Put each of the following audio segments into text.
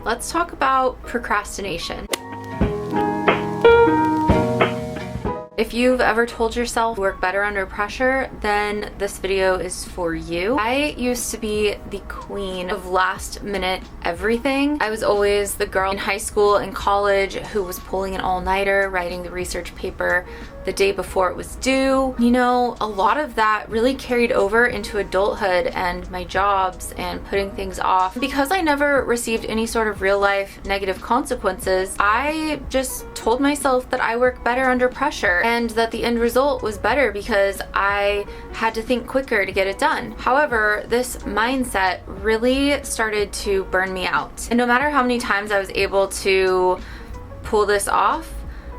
let's talk about procrastination. If you've ever told yourself you work better under pressure, then this video is for you. I used to be the queen of last minute everything. I was always the girl in high school and college who was pulling an all-nighter, writing the research paper the day before it was due. You know, a lot of that really carried over into adulthood and my jobs and putting things off. Because I never received any sort of real life negative consequences, I just told myself that I work better under pressure and that the end result was better because I had to think quicker to get it done. However, this mindset really started to burn me out. And no matter how many times I was able to pull this off,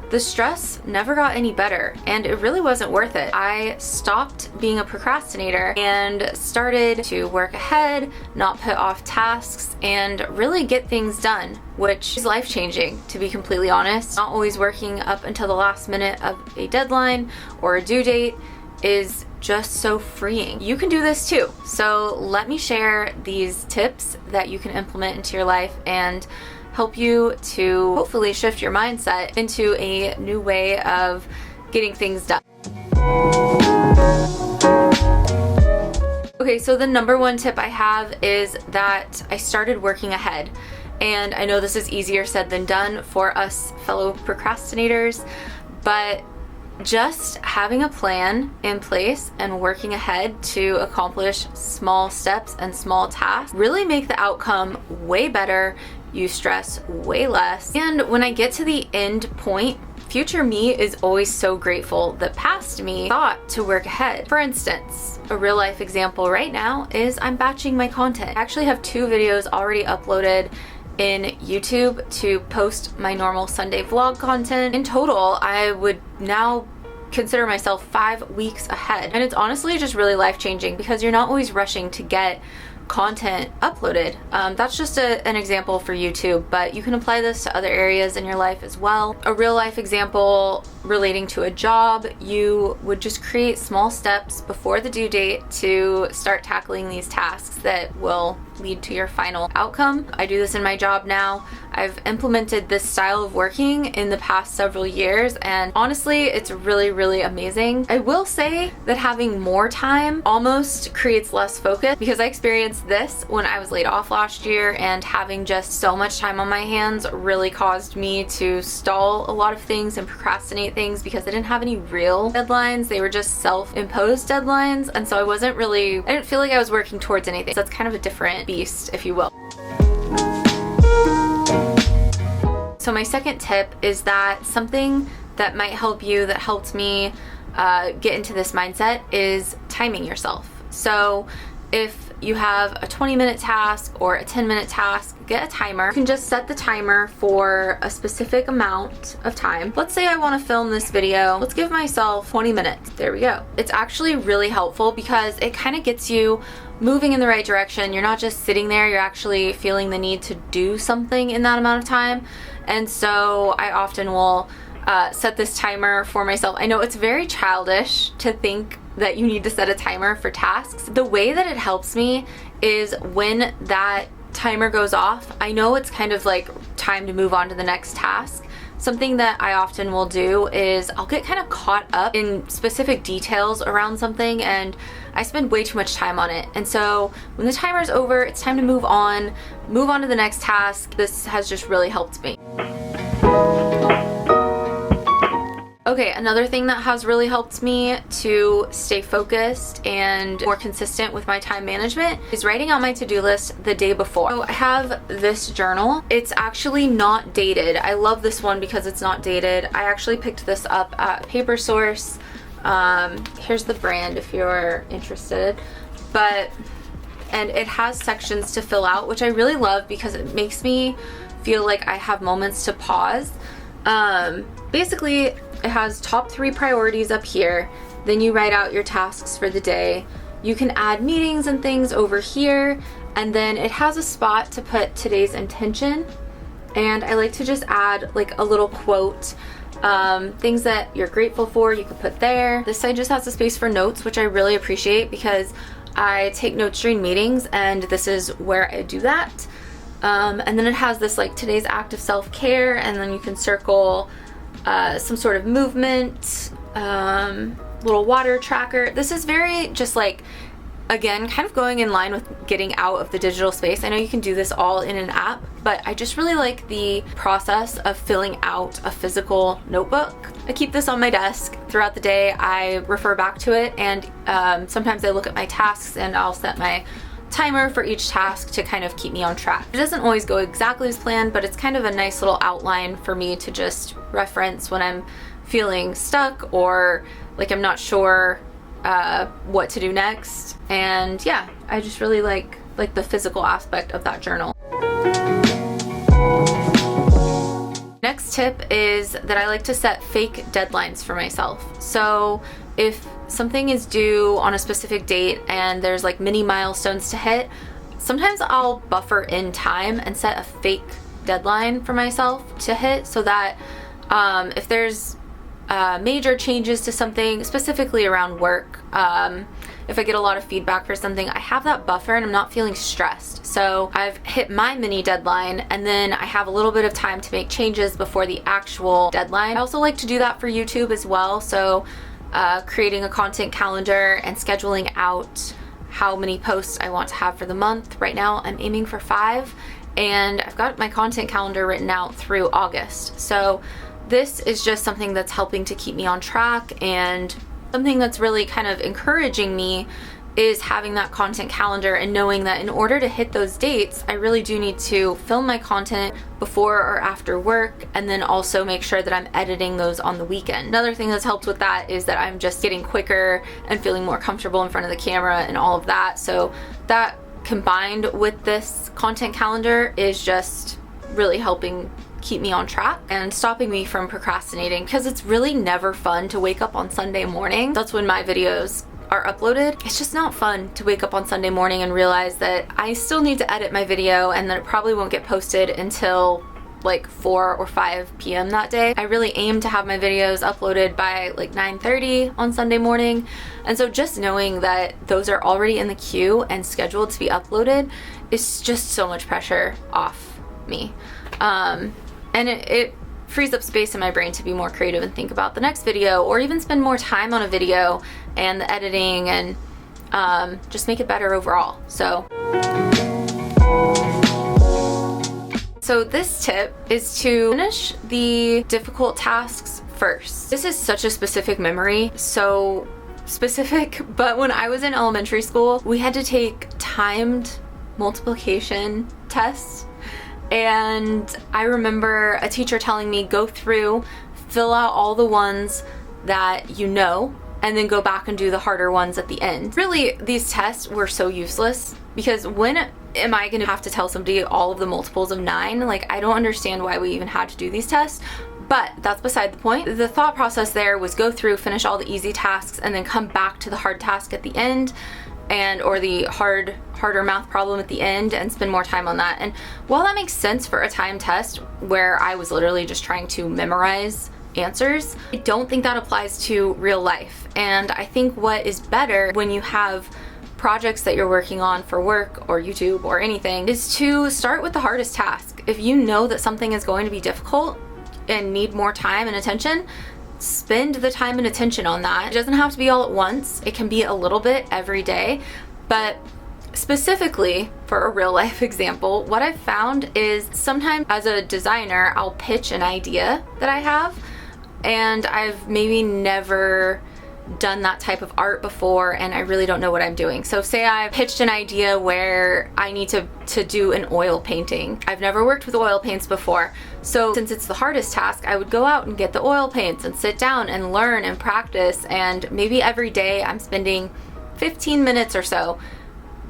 the stress never got any better and it really wasn't worth it. I stopped being a procrastinator and started to work ahead, not put off tasks, and really get things done, which is life-changing, to be completely honest. Not always working up until the last minute of a deadline or a due date is just so freeing. You can do this too. So let me share these tips that you can implement into your life and help you to hopefully shift your mindset into a new way of getting things done. Okay, so the number one tip I have is that I started working ahead. And I know this is easier said than done for us fellow procrastinators, but just having a plan in place and working ahead to accomplish small steps and small tasks really make the outcome way better. You stress way less. And when I get to the end point, future me is always so grateful that past me thought to work ahead. For instance, a real life example right now is I'm batching my content. I actually have 2 videos already uploaded in YouTube to post my normal Sunday vlog content. In total, I would now consider myself 5 weeks ahead. And it's honestly just really life-changing because you're not always rushing to get content uploaded. That's just an example for YouTube, but you can apply this to other areas in your life as well. A real life example relating to a job, you would just create small steps before the due date to start tackling these tasks that will lead to your final outcome. I do this in my job now. I've implemented this style of working in the past several years, and honestly, it's really, really amazing. I will say that having more time almost creates less focus because I experienced this when I was laid off last year, and having just so much time on my hands really caused me to stall a lot of things and procrastinate things because I didn't have any real deadlines. They were just self-imposed deadlines, and so I didn't feel like I was working towards anything. So that's kind of a different beast, if you will. So my second tip is that something that might help you, that helped me get into this mindset, is timing yourself. So if you have a 20-minute task or a 10-minute task, get a timer. You can just set the timer for a specific amount of time. Let's say I want to film this video. Let's give myself 20 minutes. There we go. It's actually really helpful because it kind of gets you moving in the right direction. You're not just sitting there, you're actually feeling the need to do something in that amount of time. And so I often will set this timer for myself. I know it's very childish to think that you need to set a timer for tasks. The way that it helps me is when that timer goes off, I know it's kind of like time to move on to the next task. Something that I often will do is I'll get kind of caught up in specific details around something and I spend way too much time on it. And so when the timer's over, it's time to move on to the next task. This has just really helped me. Okay, another thing that has really helped me to stay focused and more consistent with my time management is writing out my to-do list the day before. So I have this journal. It's actually not dated. I love this one because it's not dated. I actually picked this up at Paper Source. Here's the brand if you're interested. And it has sections to fill out, which I really love because it makes me feel like I have moments to pause. Basically, it has top 3 priorities up here. Then you write out your tasks for the day. You can add meetings and things over here. And then it has a spot to put today's intention. And I like to just add like a little quote. Things that you're grateful for, you could put there. This side just has a space for notes, which I really appreciate because I take notes during meetings and this is where I do that. And then it has this like today's act of self-care, and then you can circle some sort of movement, little water tracker. This is very just like, again, kind of going in line with getting out of the digital space. I know you can do this all in an app, but I just really like the process of filling out a physical notebook. I keep this on my desk throughout the day. I refer back to it, and sometimes I look at my tasks and I'll set my timer for each task to kind of keep me on track. It doesn't always go exactly as planned, but it's kind of a nice little outline for me to just reference when I'm feeling stuck or like I'm not sure what to do next. And yeah, I just really like the physical aspect of that journal. Next tip is that I like to set fake deadlines for myself. So if something is due on a specific date and there's like mini milestones to hit, sometimes I'll buffer in time and set a fake deadline for myself to hit, so that if there's major changes to something, specifically around work, if I get a lot of feedback for something, I have that buffer and I'm not feeling stressed. So I've hit my mini deadline, and then I have a little bit of time to make changes before the actual deadline. I also like to do that for YouTube as well. So creating a content calendar and scheduling out how many posts I want to have for the month. Right now I'm aiming for 5, and I've got my content calendar written out through August. So this is just something that's helping to keep me on track, and something that's really kind of encouraging me is having that content calendar and knowing that in order to hit those dates, I really do need to film my content before or after work, and then also make sure that I'm editing those on the weekend. Another thing that's helped with that is that I'm just getting quicker and feeling more comfortable in front of the camera and all of that. So that combined with this content calendar is just really helping keep me on track and stopping me from procrastinating, because it's really never fun to wake up on Sunday morning. That's when my videos are uploaded. It's just not fun to wake up on Sunday morning and realize that I still need to edit my video and that it probably won't get posted until like 4 or 5 p.m. that day. I really aim to have my videos uploaded by like 9:30 on Sunday morning. And so just knowing that those are already in the queue and scheduled to be uploaded is just so much pressure off me. And it frees up space in my brain to be more creative and think about the next video, or even spend more time on a video and the editing, and just make it better overall. So this tip is to finish the difficult tasks first. This is such a specific memory, so specific, but when I was in elementary school, we had to take timed multiplication tests. And I remember a teacher telling me, go through, fill out all the ones that you know, and then go back and do the harder ones at the end. Really, these tests were so useless, because when am I going to have to tell somebody all of the multiples of 9? Like, I don't understand why we even had to do these tests. But that's beside the point. The thought process there was go through, finish all the easy tasks, and then come back to the hard task at the end, or the harder math problem at the end, and spend more time on that. And while that makes sense for a time test where I was literally just trying to memorize answers, I don't think that applies to real life. And I think what is better when you have projects that you're working on for work or YouTube or anything is to start with the hardest task. If you know that something is going to be difficult and need more time and attention, spend the time and attention on that. It doesn't have to be all at once. It can be a little bit every day. But specifically for a real life example, what I've found is sometimes as a designer, I'll pitch an idea that I have, and I've maybe never done that type of art before, and I really don't know what I'm doing. So say I pitched an idea where I need to do an oil painting. I've never worked with oil paints before. So since it's the hardest task, I would go out and get the oil paints and sit down and learn and practice, and maybe every day I'm spending 15 minutes or so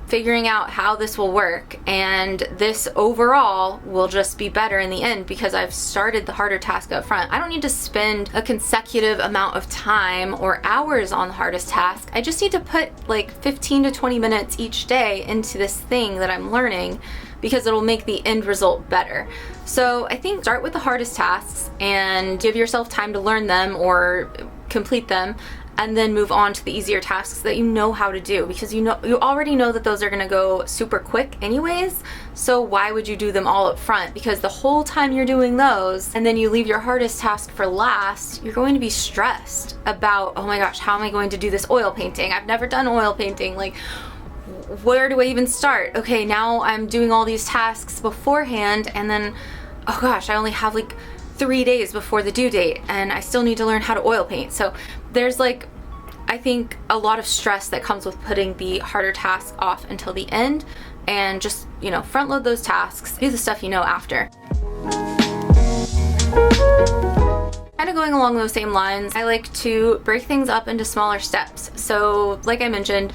figuring out how this will work, and this overall will just be better in the end because I've started the harder task up front. I don't need to spend a consecutive amount of time or hours on the hardest task. I just need to put like 15 to 20 minutes each day into this thing that I'm learning, because it'll make the end result better. So I think start with the hardest tasks and give yourself time to learn them or complete them. and then move on to the easier tasks that you know how to do, because you already know that those are going to go super quick anyways. So why would you do them all up front? Because the whole time you're doing those and then you leave your hardest task for last, you're going to be stressed about, oh my gosh, how am I going to do this oil painting? I've never done oil painting. Like, where do I even start? Okay, now I'm doing all these tasks beforehand, and then, oh gosh, I only have like 3 days before the due date and I still need to learn how to oil paint. So there's like, I think, a lot of stress that comes with putting the harder tasks off until the end, and just, you know, front load those tasks, do the stuff you know after. Kind of going along those same lines, I like to break things up into smaller steps. So like I mentioned,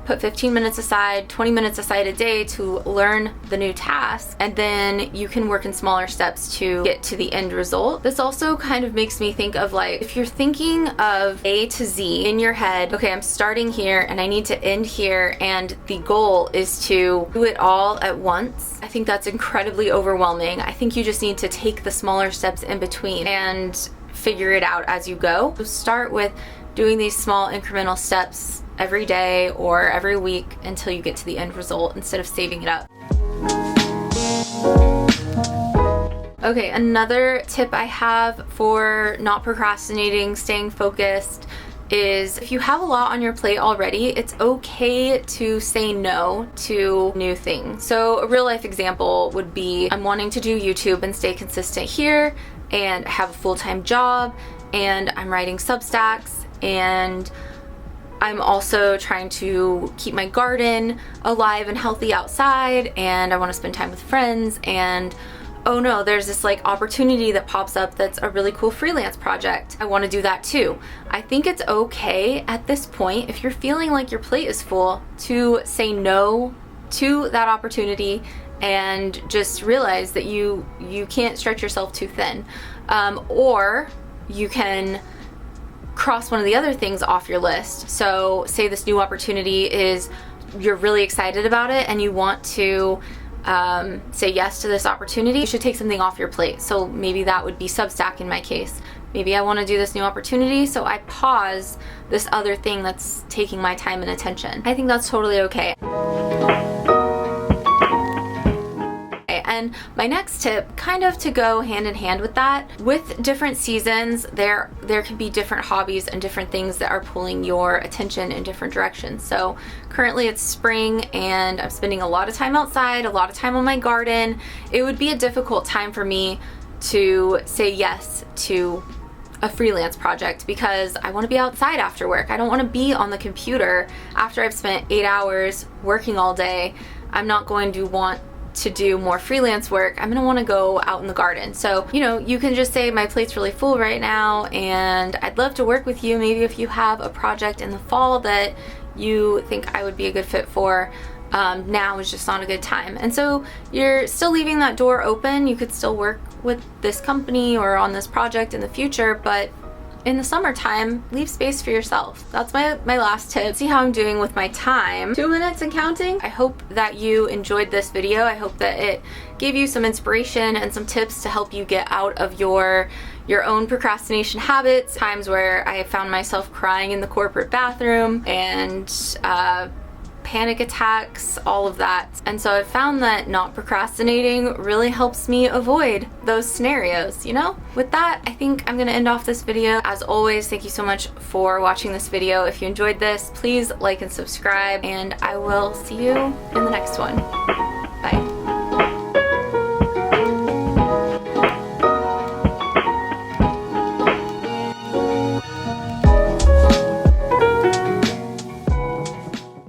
put 15 minutes aside, 20 minutes aside a day to learn the new task, and then you can work in smaller steps to get to the end result. This also kind of makes me think of, like, if you're thinking of A to Z in your head, okay, I'm starting here and I need to end here, and the goal is to do it all at once, I think that's incredibly overwhelming. I think you just need to take the smaller steps in between and figure it out as you go. So start with doing these small incremental steps every day or every week until you get to the end result, instead of saving it up. Okay, another tip I have for not procrastinating, staying focused, is if you have a lot on your plate already, it's okay to say no to new things. So a real life example would be, I'm wanting to do YouTube and stay consistent here, and I have a full-time job, and I'm writing Substacks, and I'm also trying to keep my garden alive and healthy outside, and I want to spend time with friends, and oh no, there's this like opportunity that pops up that's a really cool freelance project. I want to do that too. I think it's okay at this point, if you're feeling like your plate is full, to say no to that opportunity and just realize that you can't stretch yourself too thin. Or you can cross one of the other things off your list. So say this new opportunity is, you're really excited about it and you want to say yes to this opportunity, you should take something off your plate. So maybe that would be Substack in my case. Maybe I want to do this new opportunity, so I pause this other thing that's taking my time and attention. I think that's totally okay. And my next tip, kind of to go hand in hand with that, with different seasons, there can be different hobbies and different things that are pulling your attention in different directions. So currently it's spring and I'm spending a lot of time outside, a lot of time on my garden. It would be a difficult time for me to say yes to a freelance project because I want to be outside after work. I don't want to be on the computer after I've spent 8 hours working all day. I'm not going to want to do more freelance work. I'm gonna want to go out in the garden. So, you know, you can just say, my plate's really full right now and I'd love to work with you. Maybe if you have a project in the fall that you think I would be a good fit for, now is just not a good time. And so you're still leaving that door open. You could still work with this company or on this project in the future, but in the summertime, leave space for yourself. That's my last tip. See how I'm doing with my time. 2 minutes and counting. I hope that you enjoyed this video. I hope that it gave you some inspiration and some tips to help you get out of your own procrastination habits. Times where I have found myself crying in the corporate bathroom and panic attacks, all of that. And so I've found that not procrastinating really helps me avoid those scenarios, you know? With that, I think I'm gonna end off this video. As always, thank you so much for watching this video. If you enjoyed this, please like and subscribe, and I will see you in the next one.